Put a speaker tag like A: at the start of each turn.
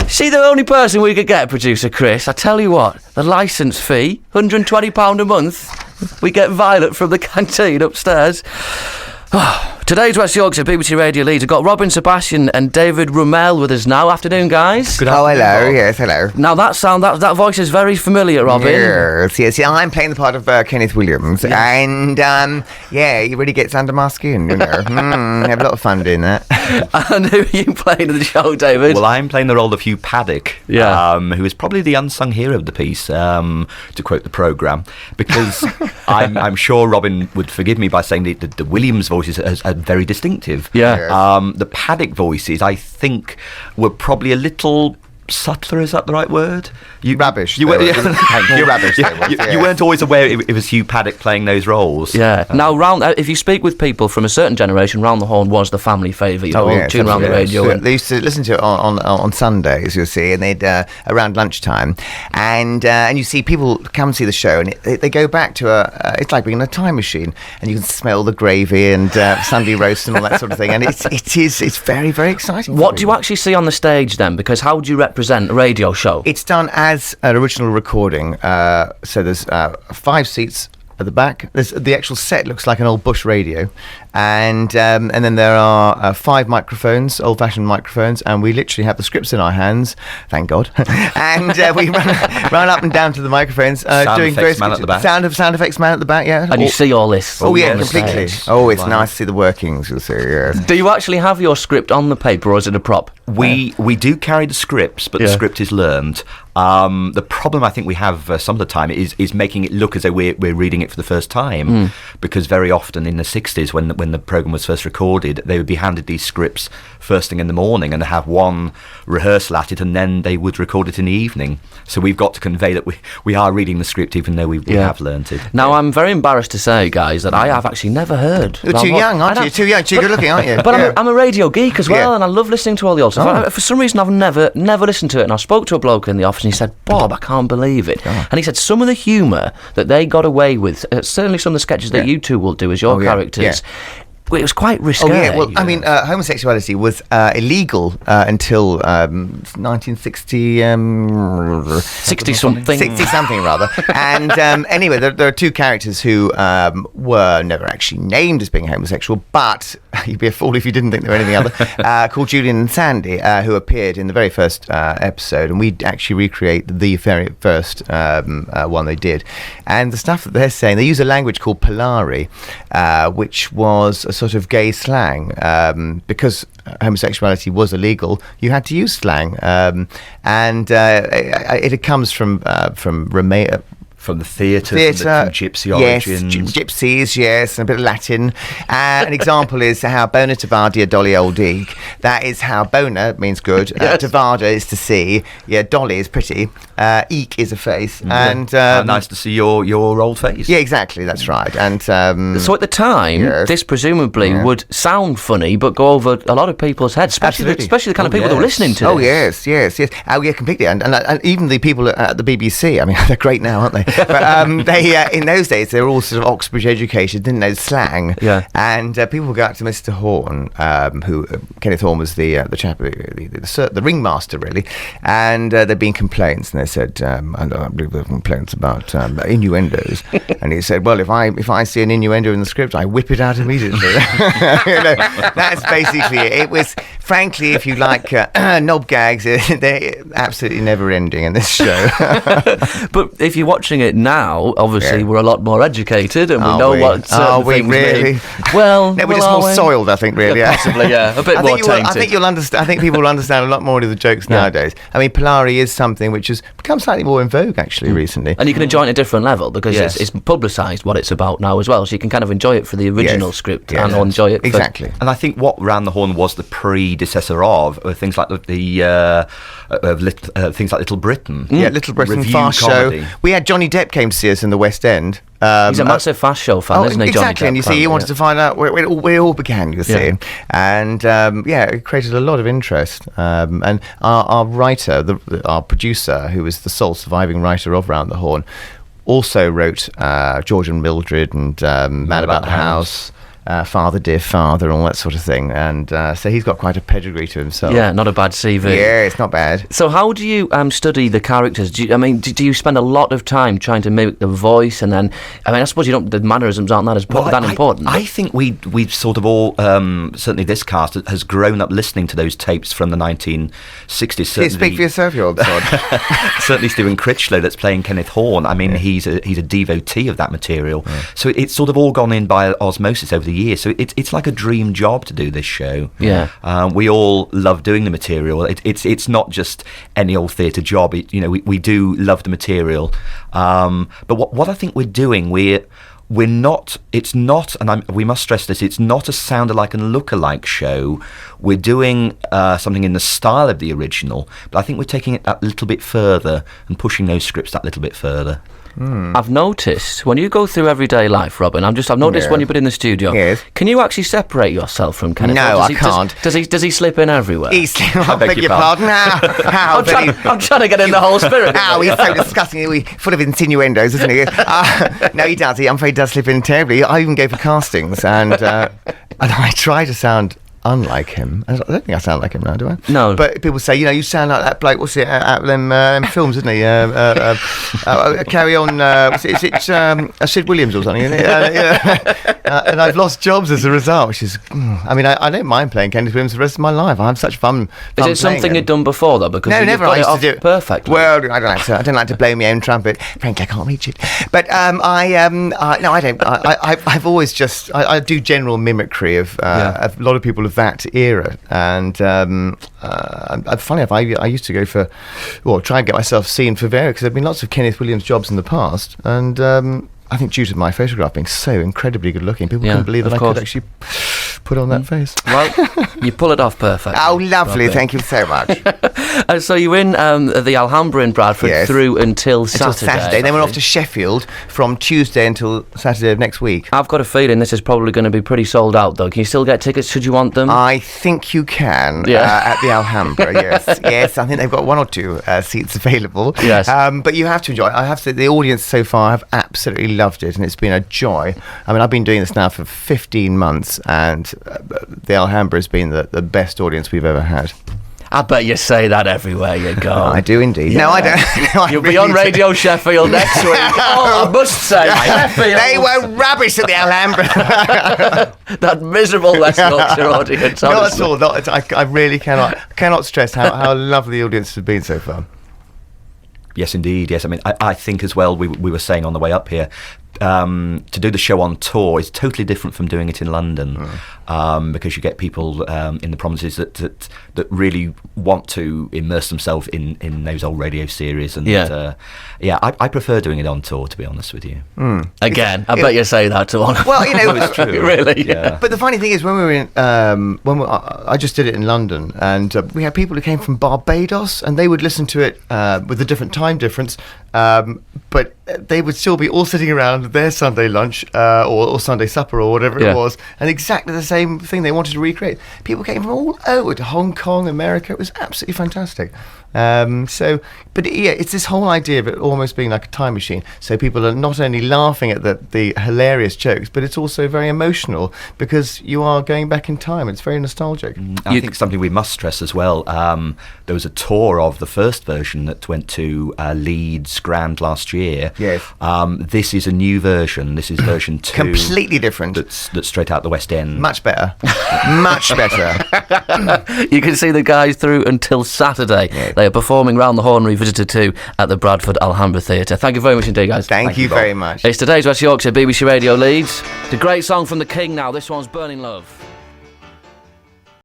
A: See, the only person we could get, producer Chris, I tell you what, the licence fee, £120 a month. We get Violet from the canteen upstairs. Today's West Yorkshire BBC Radio Leeds. We've got Robin Sebastian and David Rumelle with us now. Afternoon, guys.
B: Good afternoon. Oh, hello. Yes, hello.
A: Now, that voice is very familiar, Robin.
B: Yes. I'm playing the part of Kenneth Williams. Yes. And, he really gets under my skin, you know. Have a lot of fun doing that.
A: And who are you playing in the show, David?
C: Well, I'm playing the role of Hugh Paddick, who is probably the unsung hero of the piece, to quote the programme, because I'm sure Robin would forgive me by saying that the Williams voices are very distinctive.
A: Yeah.
C: The Paddick voices, I think, were probably a little subtler. Is that the right word?
B: Rubbish.
C: You're
B: rubbish.
C: You weren't always aware it was Hugh Paddick playing those roles.
A: Yeah. Now, if you speak with people from a certain generation, Round the Horne was the family favourite. Tune round the radio.
B: They used to listen to it on Sundays, you'll see, and they'd around lunchtime, and you see people come and see the show, and they go back to it's like being in a time machine, and you can smell the gravy and Sunday roast and all that sort of thing, and it's very, very exciting.
A: What do you actually see on the stage then? Because how do you represent a radio show?
B: It's done as an original recording, so there's 5 seats at the back. The actual set looks like an old Bush radio, and then there are 5 microphones, old-fashioned microphones, and we literally have the scripts in our hands, thank God, and we run up and down to the microphones, doing various
C: man at the back.
B: Sound effects man at the back, yeah.
A: And you see all this.
B: Oh yeah, completely.
A: Stage.
B: Oh, it's nice to see the workings. You'll see. Yes.
A: Do you actually have your script on the paper, or is it a prop?
C: We do carry the scripts, but the script is learned. The problem I think we have some of the time is making it look as though we're reading it for the first time, because very often in the 60s when the programme was first recorded, they would be handed these scripts first thing in the morning and have one rehearsal at it, and then they would record it in the evening. So we've got to convey that we are reading the script even though we have learnt it.
A: Now, I'm very embarrassed to say, guys, that I have actually never heard.
B: You're too young, aren't you? Too young, too good looking, aren't you?
A: But I'm a radio geek as well, and I love listening to all the old stuff. For some reason, I've never listened to it, and I spoke to a bloke in the office, and he said, Bob, I can't believe it. And he said some of the humour that they got away with, certainly some of the sketches that you two will do as your characters, it was quite risque.
B: I mean, homosexuality was illegal until 1960...
A: 60-something.
B: 60-something, rather. And anyway, there are 2 characters who were never actually named as being homosexual, but you'd be a fool if you didn't think they were anything other, called Julian and Sandy, who appeared in the very first episode, and we actually recreate the very first one they did. And the stuff that they're saying, they use a language called Polari, which was a sort of gay slang, because homosexuality was illegal. You had to use slang, and it comes from Romania.
C: From the theatre, from the gypsy origins.
B: Yes, gypsies, yes, and a bit of Latin. An example is how bona Tavardia Dolly Old Eek. That is how bona means good, Tavarda is to see, Dolly is pretty, Eek is a face, and...
C: nice to see your old face.
B: Yeah, exactly, that's right. And
A: so at the time, this presumably would sound funny, but go over a lot of people's heads, especially the kind of people that were listening to this.
B: Yes. Oh, yeah, completely. And even the people at the BBC, I mean, they're great now, aren't they? But they in those days they were all sort of Oxbridge educated, didn't know slang. And people would go up to Mr. Horne, who Kenneth Horne was the chap, the ringmaster really, and there'd been complaints, and they said, I believe there were complaints about innuendos, and he said, well, if I see an innuendo in the script, I whip it out immediately. That's basically it. It was, frankly, if you like knob gags, they're absolutely never ending in this show.
A: But if you're watching it now, obviously we're a lot more educated, and we know what certain things
B: really
A: mean. Well,
B: we're just more soiled, I think, really.
A: Possibly, a bit more tainted.
B: I think you'll understand. I think people will understand a lot more of the jokes nowadays. I mean, Polari is something which has become slightly more in vogue actually recently,
A: and you can enjoy it at a different level because it's publicised what it's about now as well, so you can kind of enjoy it for the original script and enjoy it
B: exactly.
C: And I think what Round the Horne was the predecessor of things like things like Little Britain.
B: Little Britain, Fast Show. We had Johnny Depp came to see us in the West End.
A: He's a massive Fast Show fan, isn't he, Johnny
B: exactly,
A: Depp?
B: And you see, he wanted to find out where it all began, you see. And, it created a lot of interest. And our writer, our producer, who was the sole surviving writer of Round the Horne, also wrote George and Mildred and Man About the House. Father Dear Father, and all that sort of thing. And so he's got quite a pedigree to himself.
A: Yeah, not a bad CV.
B: Yeah, it's not bad.
A: So how do you study the characters? Do you spend a lot of time trying to mimic the voice, and then, I suppose the mannerisms aren't that important.
C: I think we've sort of all, certainly this cast has grown up listening to those tapes from the 1960s.
B: Can you speak for yourself, you old sod?
C: Certainly Stephen Critchlow, that's playing Kenneth Horne. I mean, he's a devotee of that material. Yeah. So it's sort of all gone in by osmosis over the years. So it's like a dream job to do this show.
A: Yeah.
C: We all love doing the material. It's not just any old theatre job. We do love the material. But what I think we're doing, we're not, it's not, and we must stress this, it's not a sound-alike and look-alike show. We're doing something in the style of the original, but I think we're taking it that little bit further and pushing those scripts that little bit further.
A: I've noticed when you go through everyday life, Robin. I've noticed when you've been in the studio.
B: Yes.
A: Can you actually separate yourself from Kenneth?
B: No, I can't.
A: Does he slip in everywhere?
B: I beg your pardon. How?
A: I'm trying to get in the whole spirit.
B: He's so disgusting. Full of insinuendos, isn't he? No, he does. I'm afraid he does slip in terribly. I even go for castings, and I try to sound unlike him. I don't think I sound like him now, do I?
A: No.
B: But people say, you sound like that bloke, what's it, out of them films, isn't he? Carry On, is it Sid Williams or something, isn't it? And I've lost jobs as a result, which is, I don't mind playing Kenneth Williams the rest of my life. I have such fun
A: Is it something you'd done before, though? Because
B: no, never. I used to do it
A: perfect.
B: Well, I don't like to blow my own trumpet. Frankly, I can't reach it. But I don't. I've always just, I do general mimicry of a lot of people of that era, and funny enough, I used to go for, try and get myself seen for various, because there have been lots of Kenneth Williams jobs in the past, and I think due to my photograph being so incredibly good looking, people couldn't believe that I could actually put on that face.
A: Well, you pull it off perfect.
B: Oh, lovely. Robin. Thank you so much.
A: So you're in the Alhambra in Bradford through until Saturday.
B: Then we're off to Sheffield from Tuesday until Saturday of next week.
A: I've got a feeling this is probably going to be pretty sold out, though. Can you still get tickets should you want them?
B: I think you can at the Alhambra, yes. Yes, I think they've got one or two seats available.
A: Yes.
B: But you have to enjoy it. I have to say, the audience so far have absolutely loved it, and it's been a joy. I've been doing this now for 15 months, and the Alhambra has been the best audience we've ever had.
A: I bet you say that everywhere you go.
B: I do indeed. Yeah. No, I don't. No,
A: You'll be on Radio Sheffield next week. I must say, Sheffield.
B: They were rubbish at the Alhambra.
A: That miserable West Yorkshire audience.
B: Not at all. I really cannot stress how lovely the audience has been so far.
C: Yes, indeed. Yes, I think as well. We were saying on the way up here, to do the show on tour is totally different from doing it in London, because you get people in the provinces that really want to immerse themselves in those old radio series, and I prefer doing it on tour, to be honest with you.
A: Again, I bet you say that to one.
B: Well,
C: it's true,
A: really.
C: Yeah.
B: But the funny thing is, when we were in, I just did it in London, and we had people who came from Barbados, and they would listen to it with a different time difference, but they would still be all sitting around their Sunday lunch or Sunday supper or whatever it was, and exactly the same thing they wanted to recreate. People came from all over, to Hong Kong, America. It was absolutely fantastic. It's this whole idea of it almost being like a time machine. So people are not only laughing at the hilarious jokes, but it's also very emotional because you are going back in time. It's very nostalgic.
C: I think something we must stress as well, there was a tour of the first version that went to Leeds Grand last year.
B: Yes.
C: This is a new version. This is version 2.
B: Completely different.
C: That's straight out the West End.
B: Much better. Much better.
A: You can see the guys through until Saturday. Yeah. They are performing round the Horne Revisited 2 at the Bradford Alhambra Theatre. Thank you very much indeed, guys.
B: Thank you very much.
A: It's today's West Yorkshire BBC Radio Leeds. It's a great song from the King now. This one's Burning Love.